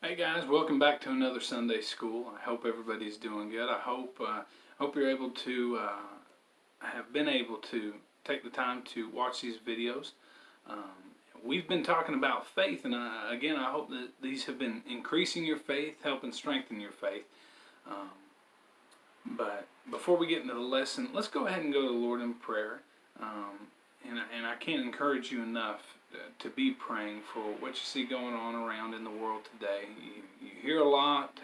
Hey guys, welcome back to another Sunday School. I hope everybody's doing good. I hope you're able to have been able to take the time to watch these videos. Um, we've been talking about faith, and again, I hope that these have been increasing your faith, helping strengthen your faith. Um, but before we get into the lesson, let's go ahead and go to the Lord in prayer. And I can't encourage you enough to be praying for what you see going on around in the world today. You hear a lot,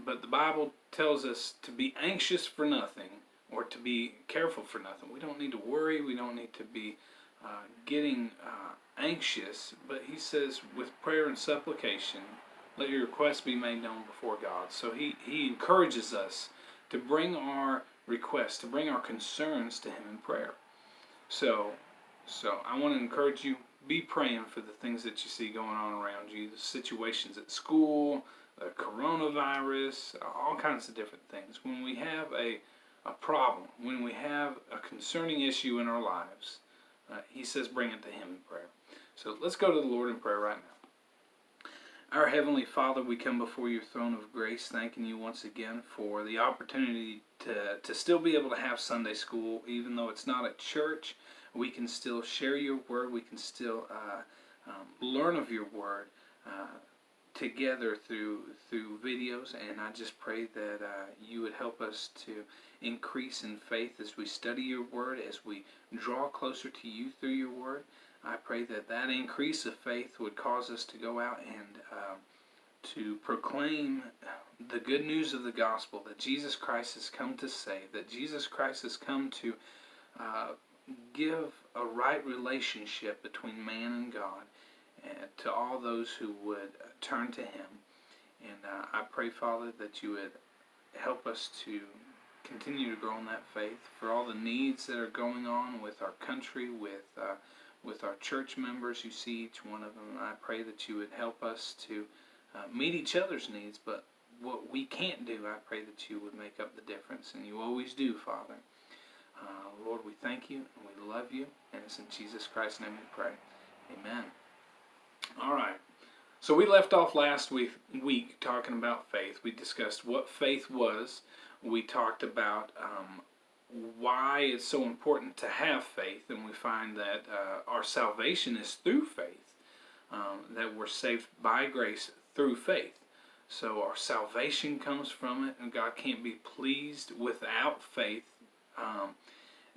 but the Bible tells us to be anxious for nothing or to be careful for nothing. We don't need to worry. We don't need to be getting anxious. But he says, with prayer and supplication, let your requests be made known before God. So he encourages us to bring our requests, to bring our concerns to him in prayer. So I want to encourage you, be praying for the things that you see going on around you, the situations at school, the coronavirus, all kinds of different things. When we have a problem, when we have a concerning issue in our lives, he says bring it to him in prayer. So let's go to the Lord in prayer right now. Our Heavenly Father, we come before your throne of grace, thanking you once again for the opportunity to still be able to have Sunday school, even though it's not at church. We can still share your word. We can still learn of your word together through videos. And I just pray that you would help us to increase in faith as we study your word, as we draw closer to you through your word. I pray that that increase of faith would cause us to go out and to proclaim the good news of the gospel, that Jesus Christ has come to save, that Jesus Christ has come to give a right relationship between man and God, and to all those who would turn to him. And I pray, Father, that you would help us to continue to grow in that faith, for all the needs that are going on with our country, with our church members. You see each one of them. I pray that you would help us to meet each other's needs, but what we can't do, I pray that you would make up the difference, and you always do, Father. Lord, we thank you, and we love you, and it's in Jesus Christ's name we pray. Amen. All right. So we left off last week talking about faith. We discussed what faith was. We talked about why it's so important to have faith, and we find that our salvation is through faith, that we're saved by grace through faith. So our salvation comes from it, and God can't be pleased without faith.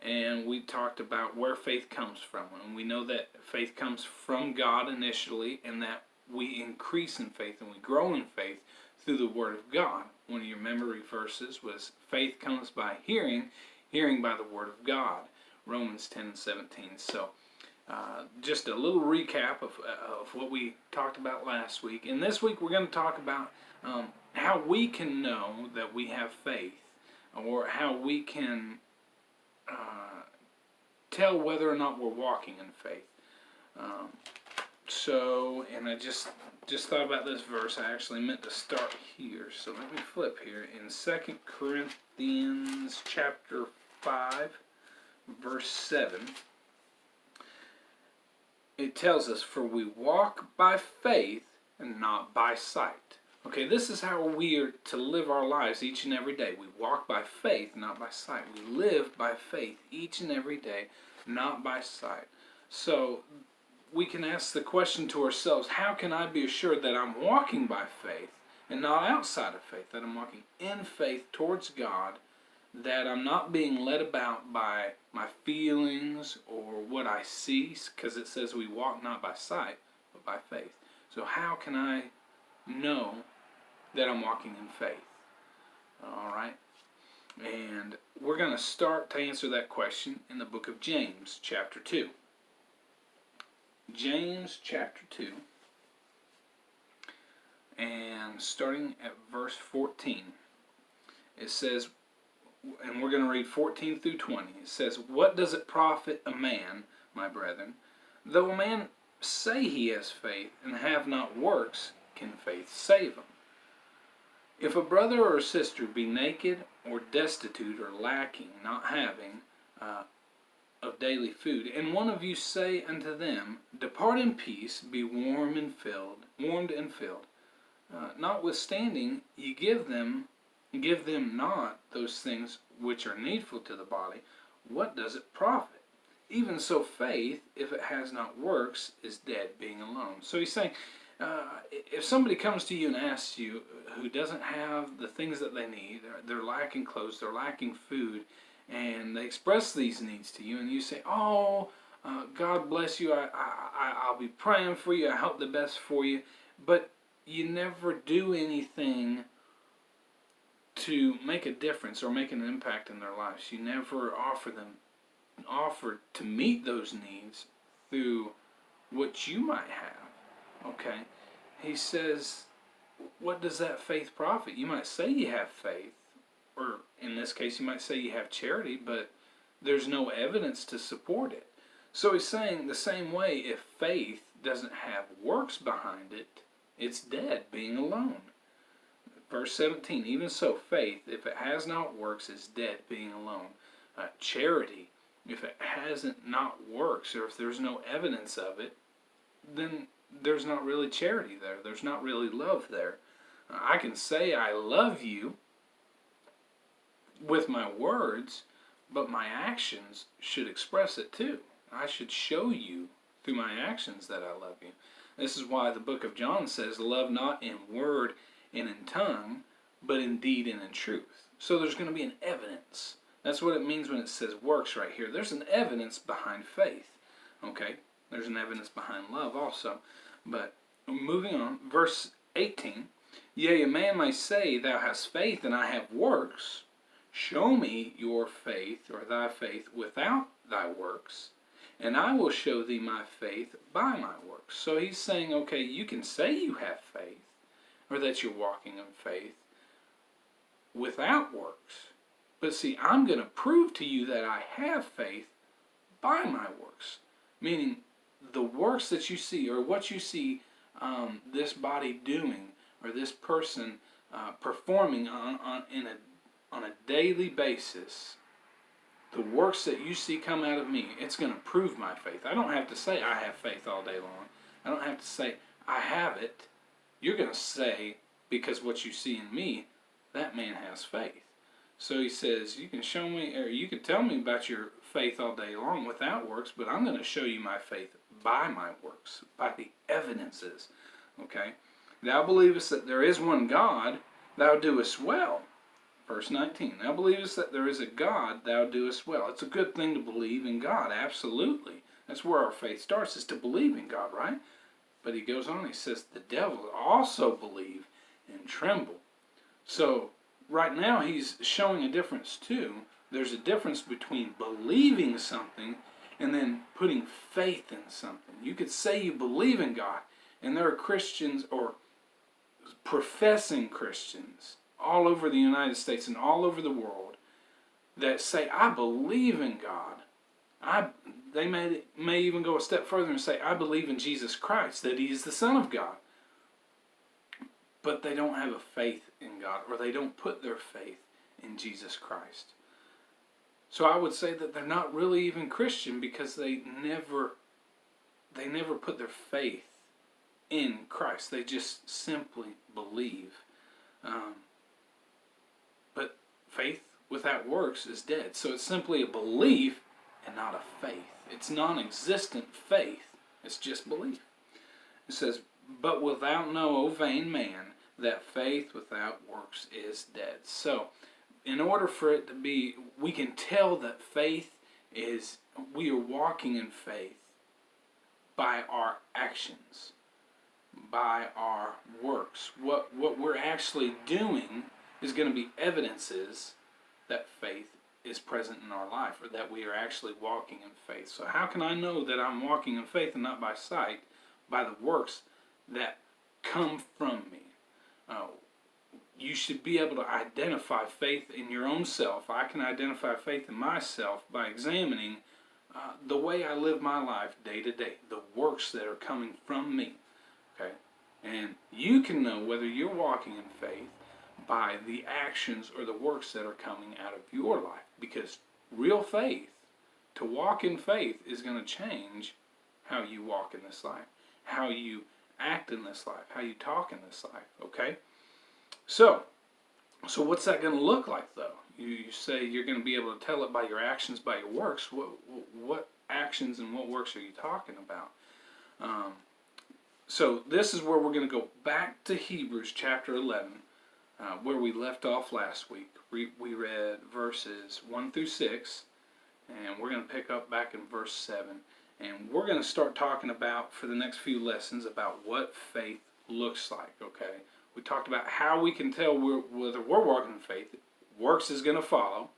And we talked about where faith comes from, and we know that faith comes from God initially, and that we increase in faith and we grow in faith through the Word of God. One of your memory verses was, faith comes by hearing, hearing by the Word of God, Romans 10:17. So just a little recap of what we talked about last week. And this week we're going to talk about how we can know that we have faith, or how we can tell whether or not we're walking in faith. And I just thought about this verse. I actually meant to start here, so let me flip here. In 2 Corinthians chapter 5, verse 7, it tells us, "For we walk by faith and not by sight." Okay, this is how we are to live our lives each and every day. We walk by faith, not by sight. We live by faith each and every day, not by sight. So we can ask the question to ourselves, how can I be assured that I'm walking by faith and not outside of faith, that I'm walking in faith towards God, that I'm not being led about by my feelings or what I see, because it says we walk not by sight, but by faith. So how can I know that I'm walking in faith? All right. And we're going to start to answer that question in the book of James, chapter 2. James, chapter 2. And starting at verse 14. It says, and we're going to read 14 through 20. It says, "What does it profit a man, my brethren, though a man say he has faith and have not works? Can faith save him? If a brother or a sister be naked or destitute or lacking, not having of daily food, and one of you say unto them, Depart in peace, be warmed and filled, notwithstanding, you give them not those things which are needful to the body, what does it profit? Even so, faith, if it has not works, is dead, being alone. So he's saying, if somebody comes to you and asks you, who doesn't have the things that they need, they're lacking clothes, they're lacking food, and they express these needs to you, and you say, oh, God bless you, I'll be praying for you, I hope the best for you, but you never do anything to make a difference or make an impact in their lives. You never offer to meet those needs through what you might have. Okay? He says, what does that faith profit? You might say you have faith, or in this case you might say you have charity, but there's no evidence to support it. So he's saying the same way, if faith doesn't have works behind it, it's dead, being alone. Verse 17, even so, faith, if it has not works, is dead, being alone. Charity, if it hasn't not works, or if there's no evidence of it, then there's not really charity there. There's not really love there. I can say I love you with my words, but my actions should express it too. I should show you through my actions that I love you. This is why the book of John says, love not in word and in tongue, but in deed and in truth. So there's going to be an evidence. That's what it means when it says works right here. There's an evidence behind faith. Okay? There's an evidence behind love also. But moving on, verse 18, yea, a man may say, thou hast faith, and I have works. Show me your faith, or thy faith, without thy works, and I will show thee my faith by my works. So he's saying, okay, you can say you have faith, or that you're walking in faith, without works. But see, I'm going to prove to you that I have faith by my works. Meaning, the works that you see, or what you see this body doing, or this person performing on a daily basis, the works that you see come out of me, it's going to prove my faith. I don't have to say I have faith all day long. I don't have to say I have it. You're going to say, because what you see in me, that man has faith. So he says, you can show me, or you can tell me about your faith all day long without works, but I'm going to show you my faith by my works, by the evidences. Okay? Thou believest that there is one God, thou doest well. Verse 19, thou believest that there is a God, thou doest well. It's a good thing to believe in God, absolutely. That's where our faith starts, is to believe in God, right? But he goes on, he says, the devil also believe and tremble. So, right now he's showing a difference too. There's a difference between believing something and then putting faith in something. You could say you believe in God, and there are Christians, or professing Christians, all over the United States and all over the world, that say, I believe in God. They may even go a step further and say, I believe in Jesus Christ, that he is the Son of God. But they don't have a faith in God, or they don't put their faith in Jesus Christ. So I would say that they're not really even Christian, because they never put their faith in Christ. They just simply believe. But faith without works is dead. So it's simply a belief and not a faith. It's non-existent faith. It's just belief. It says, but wilt thou know, O vain man, that faith without works is dead. So, in order for it to be, we can tell that faith is, we are walking in faith by our actions, by our works. What we're actually doing is going to be evidences that faith is present in our life, or that we are actually walking in faith. So how can I know that I'm walking in faith and not by sight? By the works that come from me. You should be able to identify faith in your own self. I can identify faith in myself by examining the way I live my life day to day, the works that are coming from me. Okay? And you can know whether you're walking in faith by the actions or the works that are coming out of your life. Because real faith, to walk in faith, is going to change how you walk in this life, how you act in this life, how you talk in this life, okay? So what's that going to look like, though? You say you're going to be able to tell it by your actions, by your works. What actions and what works are you talking about? So this is where we're going to go back to Hebrews chapter 11, where we left off last week. We read verses 1 through 6, and we're going to pick up back in verse 7. And we're going to start talking about, for the next few lessons, about what faith looks like, okay? We talked about how we can tell whether we're walking in faith. Works is going to follow,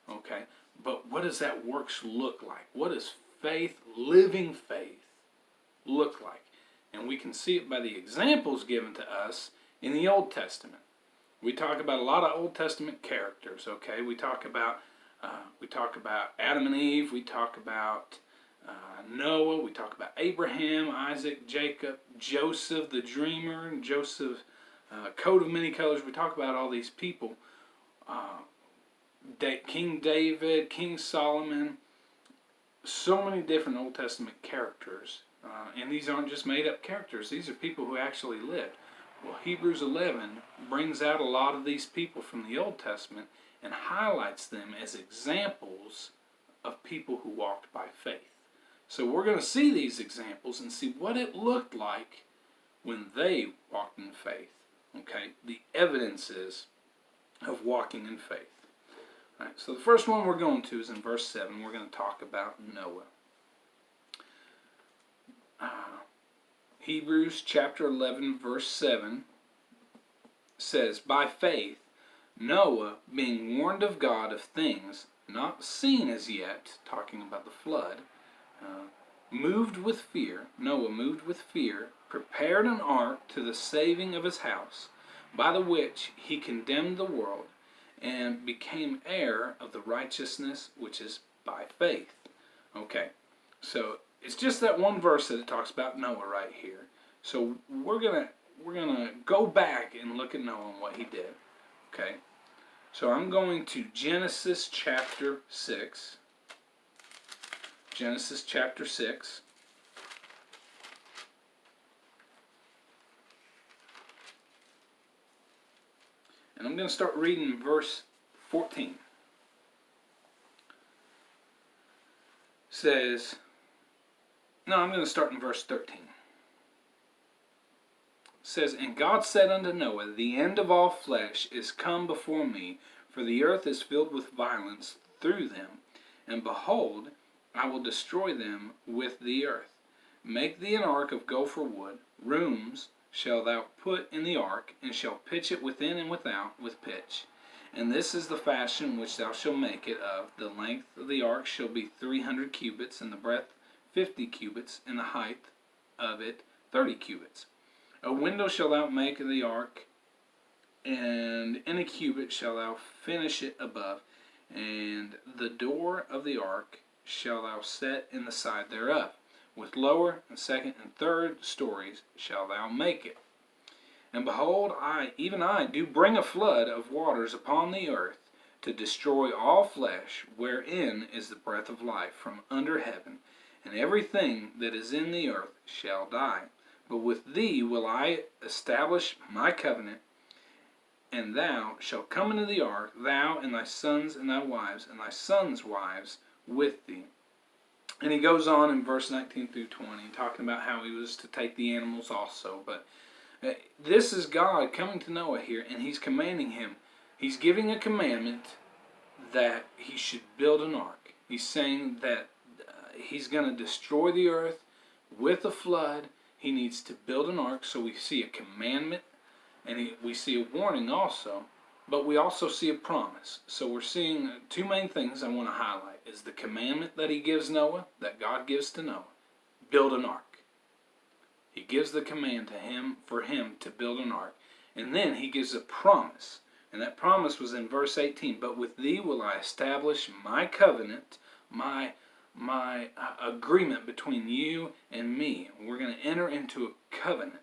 okay? But what does that works look like? What does faith, living faith, look like? And we can see it by the examples given to us in the Old Testament. We talk about a lot of Old Testament characters, okay? We talk about Adam and Eve. We talk about Noah. We talk about Abraham, Isaac, Jacob, Joseph, the dreamer, and Joseph, coat of many colors. We talk about all these people. King David, King Solomon, so many different Old Testament characters. And these aren't just made-up characters. These are people who actually lived. Well, Hebrews 11 brings out a lot of these people from the Old Testament and highlights them as examples of people who walked by faith. So we're going to see these examples and see what it looked like when they walked in faith. Okay, the evidences of walking in faith. All right, so the first one we're going to is in verse 7. We're going to talk about Noah. Hebrews chapter 11 verse 7 says, "By faith Noah, being warned of God of things not seen as yet," talking about the flood, Noah moved with fear, prepared an ark to the saving of his house, by the which he condemned the world, and became heir of the righteousness which is by faith. Okay, so it's just that one verse that it talks about Noah right here. So we're gonna go back and look at Noah and what he did. Okay, so I'm going to Genesis chapter 6. Genesis chapter 6. And I'm going to start reading verse 14. It says, no, I'm going to start in verse 13. It says, "And God said unto Noah, The end of all flesh is come before me, for the earth is filled with violence through them. And behold, I will destroy them with the earth. Make thee an ark of gopher wood. Rooms shalt thou put in the ark, and shalt pitch it within and without with pitch. And this is the fashion which thou shalt make it of. The length of the ark shall be 300 cubits, and the breadth 50 cubits, and the height of it 30 cubits. A window shalt thou make of the ark, and in a cubit shalt thou finish it above. And the door of the ark shalt thou set in the side thereof. With lower and second and third stories shalt thou make it. And behold, even I, do bring a flood of waters upon the earth, to destroy all flesh, wherein is the breath of life from under heaven. And everything that is in the earth shall die. But with thee will I establish my covenant, and thou shalt come into the ark, thou and thy sons and thy wives, and thy sons' wives with thee." And he goes on in verse 19 through 20, talking about how he was to take the animals also. But this is God coming to Noah here, and he's commanding him. He's giving a commandment that he should build an ark. He's saying that he's going to destroy the earth with a flood. He needs to build an ark. So we see a commandment, and we see a warning also. But we also see a promise. So we're seeing two main things I want to highlight. Is the commandment that he gives Noah, that God gives to Noah. Build an ark. He gives the command to him, for him to build an ark. And then he gives a promise. And that promise was in verse 18. "But with thee will I establish my covenant," my agreement between you and me. We're going to enter into a covenant.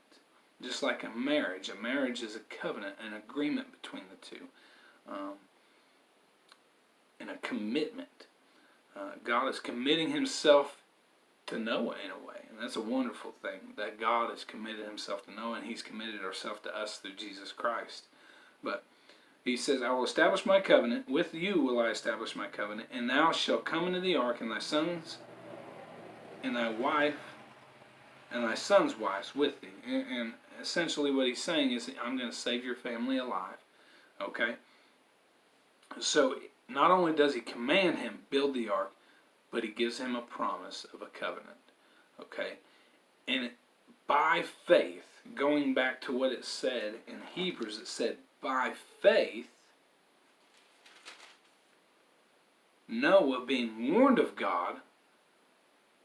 Just like a marriage. A marriage is a covenant, an agreement between the two. And a commitment. God is committing himself to Noah in a way. And that's a wonderful thing, that God has committed himself to Noah, and he's committed himself to us through Jesus Christ. But he says, I will establish my covenant, with you will I establish my covenant, and thou shalt come into the ark, and thy sons, and thy wife, and thy sons' wives with thee. And essentially what he's saying is, I'm going to save your family alive. Okay? So, not only does he command him, build the ark, but he gives him a promise of a covenant. Okay? And by faith, going back to what it said in Hebrews, it said, by faith, Noah, being warned of God,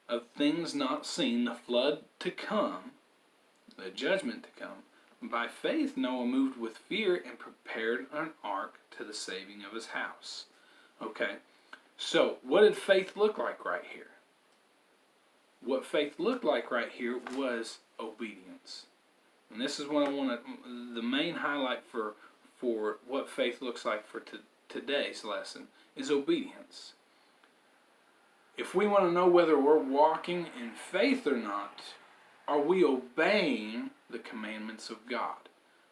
of things not seen, the flood to come, the judgment to come, by faith Noah moved with fear and prepared an ark to the saving of his house. Okay, so what did faith look like right here? What faith looked like right here was obedience. And this is what I want to, the main highlight for what faith looks like for today's lesson is obedience. If we want to know whether we're walking in faith or not, are we obeying the commandments of God?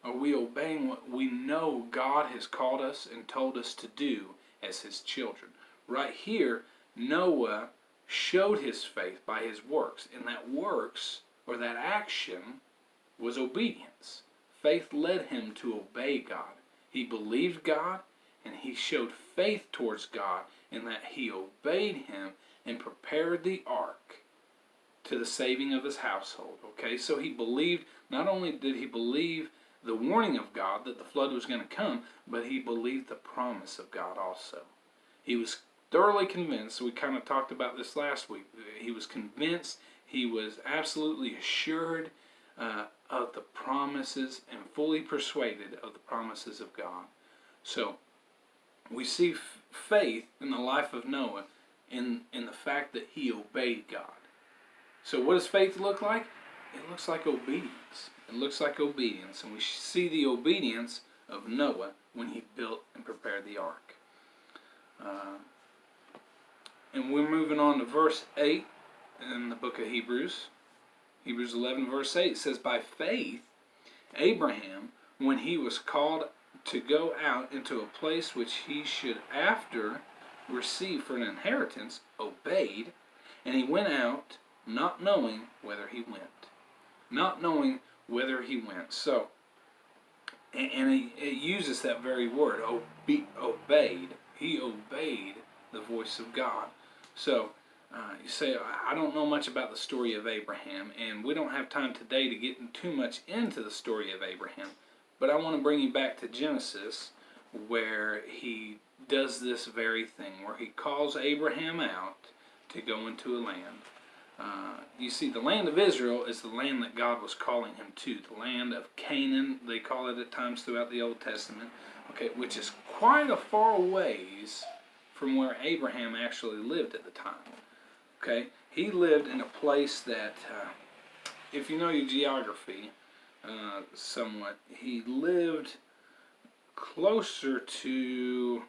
Are we obeying what we know God has called us and told us to do as his children? Right here, Noah showed his faith by his works, and that works, or that action, was obedience. Faith led him to obey God. He believed God, and he showed faith towards God in that he obeyed him and prepared the ark to the saving of his household. Okay, so he believed, not only did he believe the warning of God that the flood was going to come, but he believed the promise of God also. He was thoroughly convinced, we kind of talked about this last week, he was convinced, he was absolutely assured of the promises and fully persuaded of the promises of God. So we see faith in the life of Noah in the fact that he obeyed God. So what does faith look like? It looks like obedience. It looks like obedience. And we see the obedience of Noah when he built and prepared the ark. And we're moving on to verse 8 in the book of Hebrews. Hebrews 11 verse 8 says, by faith Abraham, when he was called to go out into a place which he should after receive for an inheritance, obeyed, and he went out not knowing whither he went. Not knowing whither he went. So, and it uses that very word, obeyed. He obeyed the voice of God. So, you say, I don't know much about the story of Abraham, and we don't have time today to get too much into the story of Abraham, but I want to bring you back to Genesis, where he does this very thing, where he calls Abraham out to go into a land. You see, the land of Israel is the land that God was calling him to, the land of Canaan, they call it at times throughout the Old Testament, okay, which is quite a far ways from where Abraham actually lived at the time. Okay, he lived in a place that, if you know your geography somewhat, he lived closer to,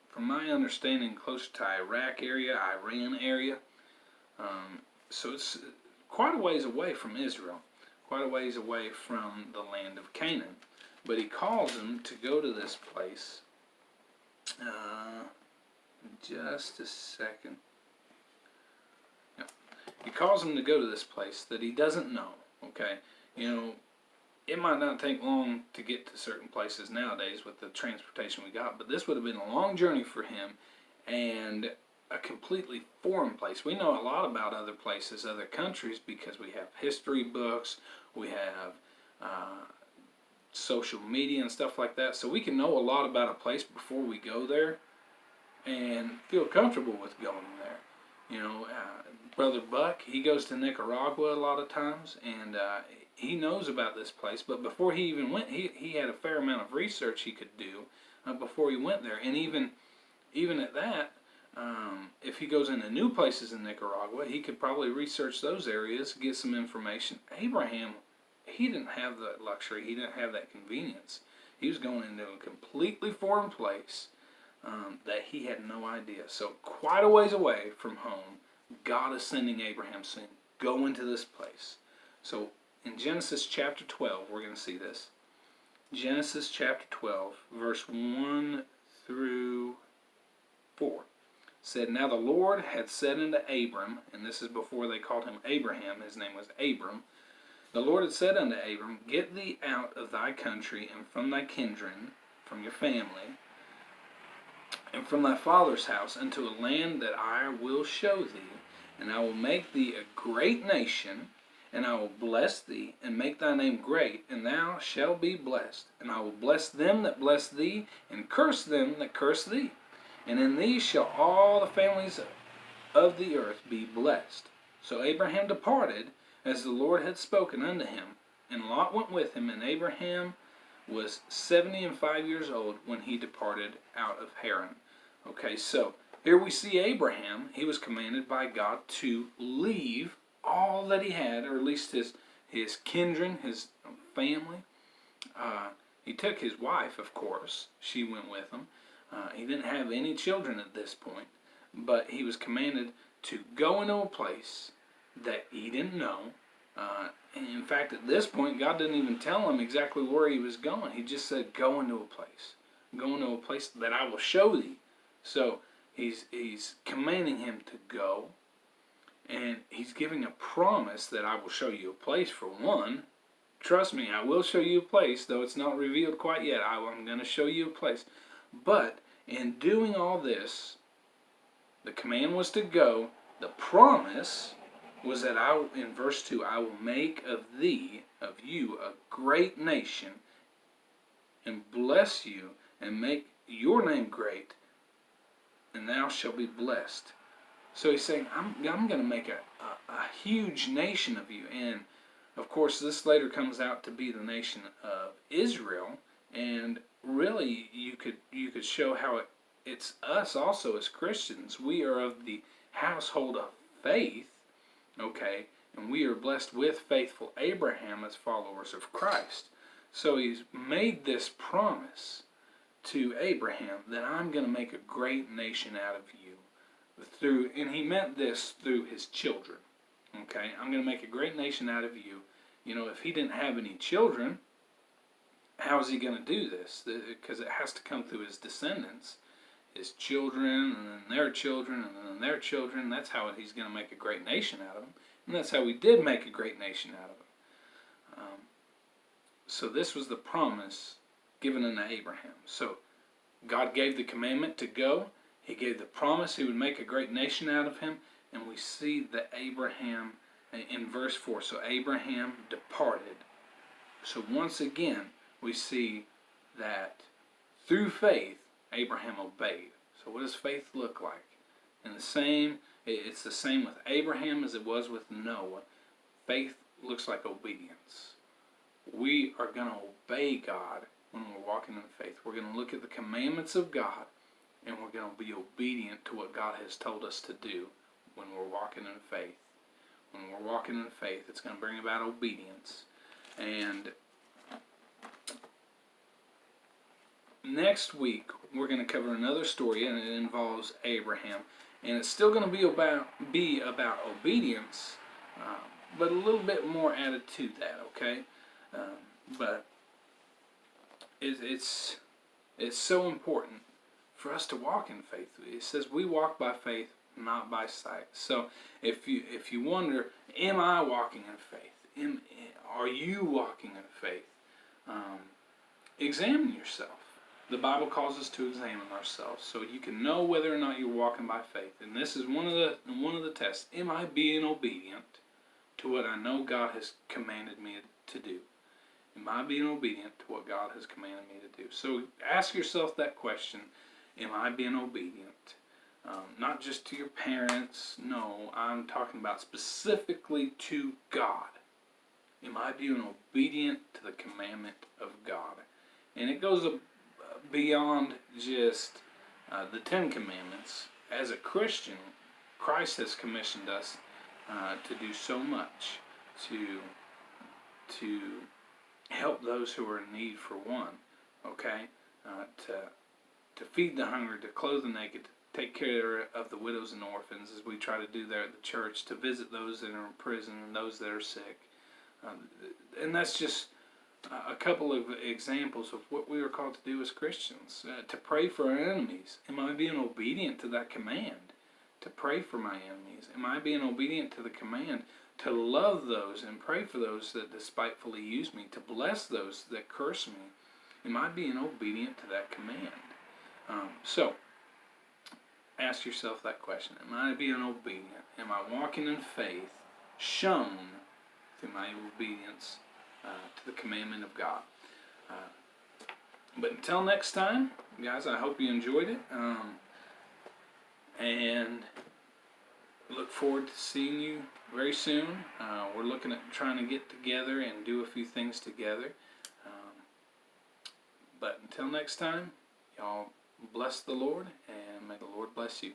from my understanding, closer to Iraq area, Iran area. So it's quite a ways away from Israel, quite a ways away from the land of Canaan. But he calls him to go to this place. Just a second. He calls him to go to this place that he doesn't know. Okay, you know, it might not take long to get to certain places nowadays with the transportation we got, but this would have been a long journey for him and a completely foreign place. We know a lot about other places, other countries, because we have history books, we have social media and stuff like that, so we can know a lot about a place before we go there and feel comfortable with going there. You know, Brother Buck, he goes to Nicaragua a lot of times, and he knows about this place, but before he even went, he had a fair amount of research he could do before he went there. And even at that, if he goes into new places in Nicaragua, he could probably research those areas, get some information. Abraham, he didn't have that luxury, he didn't have that convenience. He was going into a completely foreign place that he had no idea. So quite a ways away from home, God is sending Abraham saying, go into this place. So in Genesis chapter 12, we're going to see this. Genesis chapter 12, verse 1 through 4. Said, now the Lord had said unto Abram, and this is before they called him Abraham, his name was Abram. The Lord had said unto Abram, get thee out of thy country, and from thy kindred, from your family, and from thy father's house, unto a land that I will show thee, and I will make thee a great nation, and I will bless thee, and make thy name great, and thou shalt be blessed. And I will bless them that bless thee, and curse them that curse thee. And in thee shall all the families of the earth be blessed. So Abraham departed, as the Lord had spoken unto him, and Lot went with him, and Abraham was 75 years old when he departed out of Haran. Okay, so here we see Abraham. He was commanded by God to leave all that he had, or at least his kindred, his family. He took his wife, of course. She went with him. He didn't have any children at this point, but he was commanded to go into a place that he didn't know. And in fact, at this point, God didn't even tell him exactly where he was going. He just said, go into a place. Go into a place that I will show thee. So he's commanding him to go, and he's giving a promise that I will show you a place for one. Trust me, I will show you a place, though it's not revealed quite yet. I'm going to show you a place. But in doing all this, the command was to go. The promise was that in verse 2, I will make of thee, of you, a great nation, and bless you, and make your name great, and thou shalt be blessed. So he's saying, I'm going to make a huge nation of you. And of course, this later comes out to be the nation of Israel. And really, you could show how it's us also as Christians. We are of the household of faith, okay, and we are blessed with faithful Abraham as followers of Christ. So he's made this promise to Abraham that I'm going to make a great nation out of you. And he meant this through his children. Okay, I'm going to make a great nation out of you. You know, if he didn't have any children, how is he going to do this? Because it has to come through his descendants, his children, and then their children, and then their children. That's how he's going to make a great nation out of them. And that's how he did make a great nation out of them. So this was the promise given unto Abraham. So God gave the commandment to go. He gave the promise he would make a great nation out of him. And we see that Abraham, in verse 4, so Abraham departed. So once again, we see that through faith, Abraham obeyed. So what does faith look like? And it's the same with Abraham as it was with Noah. Faith looks like obedience. We are going to obey God when we're walking in faith. We're going to look at the commandments of God, and we're going to be obedient to what God has told us to do when we're walking in faith. When we're walking in faith, it's going to bring about obedience. And next week, we're going to cover another story, and it involves Abraham. And it's still going to be about obedience, but a little bit more added to that, okay? But it's so important for us to walk in faith. It says we walk by faith, not by sight. So if you wonder, am I walking in faith? Are you walking in faith? Examine yourself. The Bible calls us to examine ourselves, so you can know whether or not you're walking by faith. And this is one of the tests. Am I being obedient to what I know God has commanded me to do? Am I being obedient to what God has commanded me to do? So ask yourself that question. Am I being obedient? Not just to your parents. No, I'm talking about specifically to God. Am I being obedient to the commandment of God? And it goes beyond just the Ten Commandments. As a Christian, Christ has commissioned us to do so much to help those who are in need, for one, okay? To feed the hungry, to clothe the naked, to take care of the widows and orphans, as we try to do there at the church, to visit those that are in prison and those that are sick. And that's just a couple of examples of what we are called to do as Christians. To pray for our enemies. Am I being obedient to that command? To pray for my enemies. Am I being obedient to the command to love those and pray for those that despitefully use me? To bless those that curse me? Am I being obedient to that command? So, ask yourself that question. Am I being obedient? Am I walking in faith, shown through my obedience to the commandment of God? But until next time, guys, I hope you enjoyed it. And look forward to seeing you very soon. We're looking at trying to get together and do a few things together. But until next time, y'all bless the Lord, and may the Lord bless you.